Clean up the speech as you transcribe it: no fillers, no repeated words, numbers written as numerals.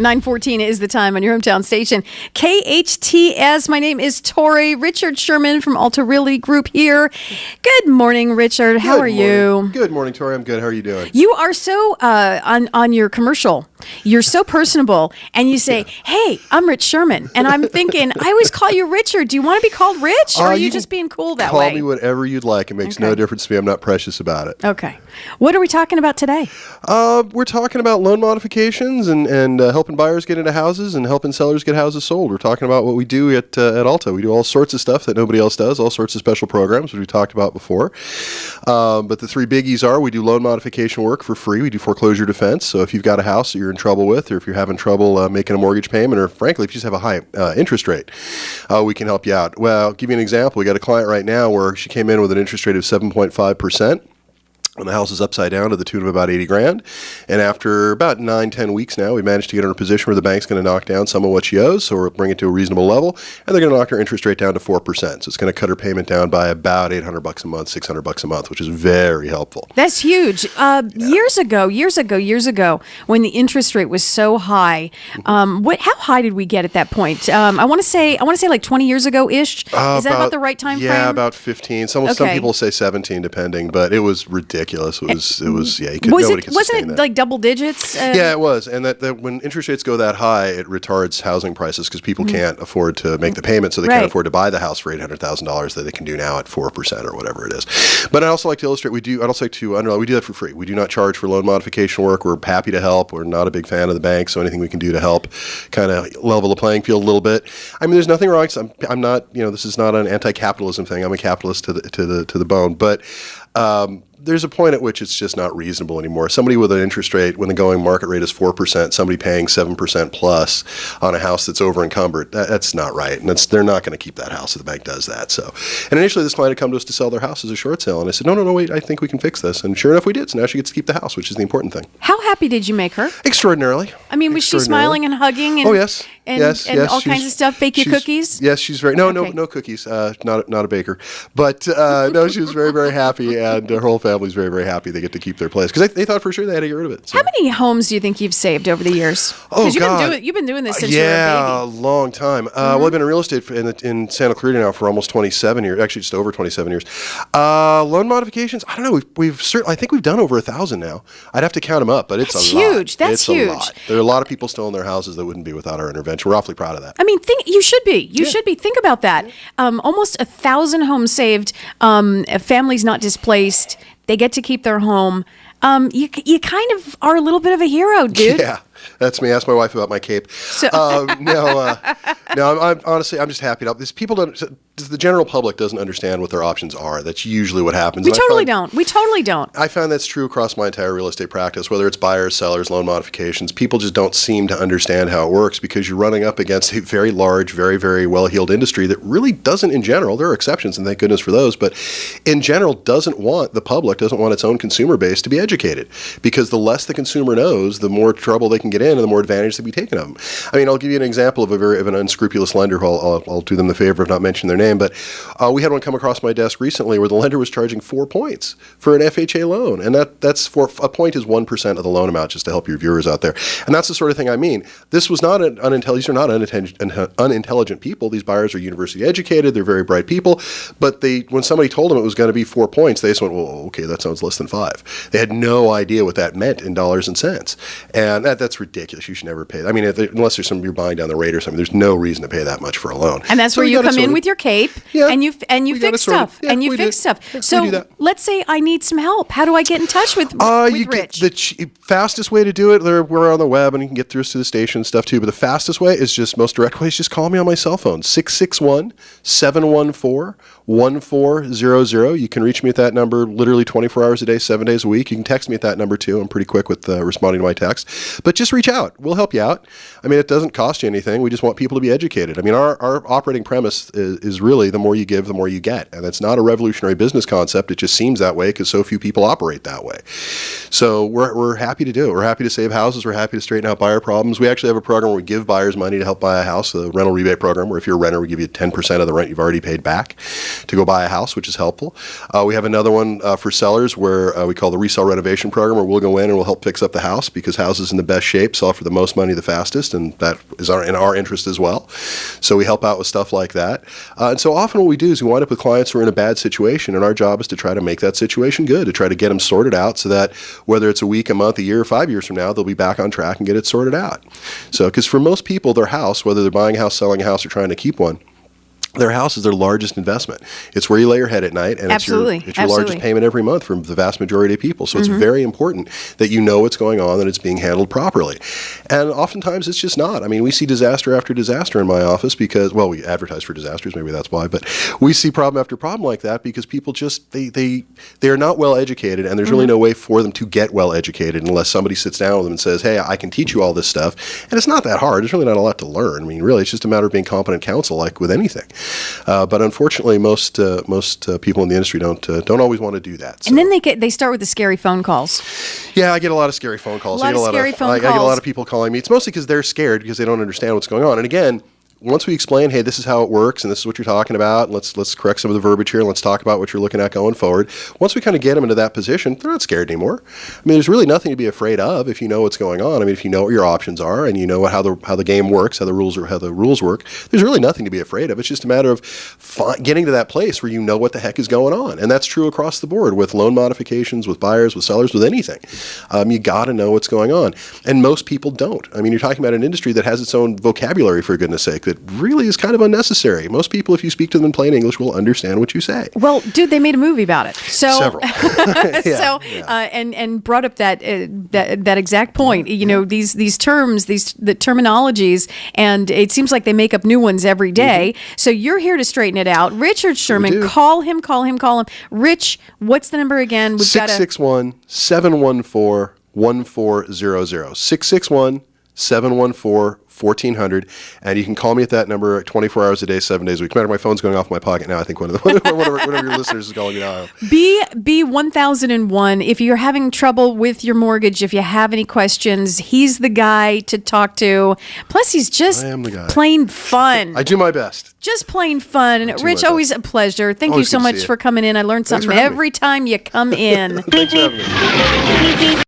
9:14 is the time on your hometown station. KHTS. My name is Tori. Richard Szerman from Alta Realty Group here. Good morning, Richard. How are you? Good morning, Tori. I'm good. How are you doing? You are so, on your commercial, you're so personable. And you say, hey, I'm Rich Szerman. And I'm thinking, I always call you Richard. Do you want to be called Rich? Or are you just being cool that way? Call me whatever you'd like. It makes no difference to me. I'm not precious about it. Okay. What are we talking about today? We're talking about loan modifications and helping buyers get into houses and helping sellers get houses sold. We're talking about what we do at Alta. We do all sorts of stuff that nobody else does, all sorts of special programs, which we talked about before. But the three biggies are we do loan modification work for free. We do foreclosure defense. So if you've got a house that you're in trouble with, or if you're having trouble making a mortgage payment, or frankly, if you just have a high interest rate, we can help you out. Well, I'll give you an example. We got a client right now where she came in with an interest rate of 7.5%. And the house is upside down to the tune of about $80,000. And after about 9-10 weeks now, we managed to get her in a position where the bank's going to knock down some of what she owes, so we'll bring it to a reasonable level, and they're going to knock her interest rate down to 4%. So it's going to cut her payment down by about $800 a month, $600 a month, which is very helpful. That's huge. Years ago, when the interest rate was so high, how high did we get at that point? I want to say like 20 years ago ish. Is that about the right time frame? Yeah, about 15. Some people say 17, depending, but it was ridiculous. It was nobody could sustain that. Wasn't it like double digits? Yeah, it was. And that when interest rates go that high, it retards housing prices because people can't afford to make the payment, so they can't afford to buy the house for $800,000 that they can do now at 4% or whatever it is. But I also like to illustrate, we do that for free. We do not charge for loan modification work. We're happy to help. We're not a big fan of the bank, so anything we can do to help kind of level the playing field a little bit. I mean, there's nothing wrong. I'm not, this is not an anti-capitalism thing. I'm a capitalist to the bone, but there's a point at which it's just not reasonable anymore. Somebody with an interest rate, when the going market rate is 4%, somebody paying 7% plus on a house that's over encumbered, that's not right. And they're not going to keep that house if the bank does that. So, and initially this client had come to us to sell their house as a short sale. And I said, no, wait, I think we can fix this. And sure enough, we did. So now she gets to keep the house, which is the important thing. How happy did you make her? Extraordinarily. I mean, was she smiling and hugging? And, oh, yes. And all kinds of stuff. Bake you cookies? Yes, she's very, no cookies. Not a baker. But no, she was very, very happy. And her whole family's very, very happy they get to keep their place. Because they thought for sure they had to get rid of it. So. How many homes do you think you've saved over the years? Oh, God. You've been doing this since you were a baby. Yeah, a long time. Well, I've been in real estate in Santa Clarita now for almost 27 years. Actually, just over 27 years. Loan modifications, I don't know. I think we've done over 1,000 now. I'd have to count them up, but it's a lot. Huge. That's huge. A lot. There are a lot of people still in their houses that wouldn't be without our intervention. We're awfully proud of that. I mean, you should be. You should be. Think about that. Almost 1,000 homes saved. Families not displaced. They get to keep their home. You kind of are a little bit of a hero, dude. Yeah, that's me. Ask my wife about my cape. So no, I'm honestly, I'm just happy. These people the general public doesn't understand what their options are. That's usually what happens. We totally don't. I found that's true across my entire real estate practice, whether it's buyers, sellers, loan modifications. People just don't seem to understand how it works because you're running up against a very large, very, very well-heeled industry that really doesn't, in general, there are exceptions, and thank goodness for those, but in general doesn't want its own consumer base to be educated, because the less the consumer knows, the more trouble they can get in and the more advantage to be taken of them. I mean, I'll give you an example of an unscrupulous lender who I'll do them the favor of not mentioning their name, but we had one come across my desk recently where the lender was charging 4 points for an FHA loan, and that's for a point is 1% of the loan amount, just to help your viewers out there. And that's the sort of thing I mean. This was not these are not unintelligent people. These buyers are university educated. They're very bright people, but when somebody told them it was going to be 4 points, they just went, well, okay, that sounds less than 5. They had no idea what that meant in dollars and cents, and that's ridiculous. You should never pay. I mean, unless there's you're buying down the rate or something, there's no reason to pay that much for a loan. And that's where you come in with your cape, and you fix stuff, So let's say I need some help. How do I get in touch with Rich? The fastest way to do it, we're on the web, and you can get through us to the station and stuff too, but the fastest way is most direct way is just call me on my cell phone, 661-714-1400. You can reach me at that number literally 24 hours a day, 7 days a week. You can text me at that number too. I'm pretty quick with responding to my text. But just reach out. We'll help you out. I mean, it doesn't cost you anything. We just want people to be educated. I mean, our operating premise is really the more you give, the more you get. And it's not a revolutionary business concept. It just seems that way because so few people operate that way. So we're happy to do it. We're happy to save houses. We're happy to straighten out buyer problems. We actually have a program where we give buyers money to help buy a house, the Rental Rebate program, where if you're a renter, we give you 10% of the rent you've already paid back. to go buy a house, which is helpful. We have another one for sellers where we call the Resale Renovation program, where we'll go in and we'll help fix up the house because houses in the best shape sell for the most money the fastest, and that is in our interest as well. So we help out with stuff like that. And so often what we do is we wind up with clients who are in a bad situation, and our job is to try to make that situation good, to try to get them sorted out so that whether it's a week, a month, a year, or 5 years from now, they'll be back on track and get it sorted out. So, because for most people, their house, whether they're buying a house, selling a house, or trying to keep one, their house is their largest investment. It's where you lay your head at night, and it's your largest payment every month for the vast majority of people. So it's very important that you know what's going on and it's being handled properly. And oftentimes it's just not. I mean, we see disaster after disaster in my office because, well, we advertise for disasters, maybe that's why, but we see problem after problem like that because people just, they are not well educated, and there's really no way for them to get well educated unless somebody sits down with them and says, hey, I can teach you all this stuff. And it's not that hard. There's really not a lot to learn. I mean, really, it's just a matter of being competent counsel, like with anything. But unfortunately, most people in the industry don't always want to do that. So. And then they start with the scary phone calls. Yeah, I get a lot of scary phone calls. I get a lot of people calling me. It's mostly because they're scared because they don't understand what's going on. And again, once we explain, hey, this is how it works, and this is what you're talking about, and let's correct some of the verbiage here, and let's talk about what you're looking at going forward. Once we kind of get them into that position, they're not scared anymore. I mean, there's really nothing to be afraid of if you know what's going on. I mean, if you know what your options are and you know how the game works, how the rules work, there's really nothing to be afraid of. It's just a matter of getting to that place where you know what the heck is going on, and that's true across the board with loan modifications, with buyers, with sellers, with anything. You got to know what's going on, and most people don't. I mean, you're talking about an industry that has its own vocabulary, for goodness sake, that really is kind of unnecessary. Most people, if you speak to them in plain English, will understand what you say. Well, dude, they made a movie about it. So several. And brought up that exact point. You know, these terms, the terminologies, and it seems like they make up new ones every day. So you're here to straighten it out. Richard Szerman, call him. Rich, what's the number again? We've 661-714-1400. 661-714-1400, and you can call me at that number 24 hours a day, 7 days a week. Matter, my phone's going off in my pocket now. I think one of your listeners is calling me now. B 1001. If you're having trouble with your mortgage, if you have any questions, he's the guy to talk to. Plus, he's just plain fun. I do my best. Just plain fun. Rich, always a pleasure. Thank you so much for coming in. I learned something every time you come in. Thanks for having me.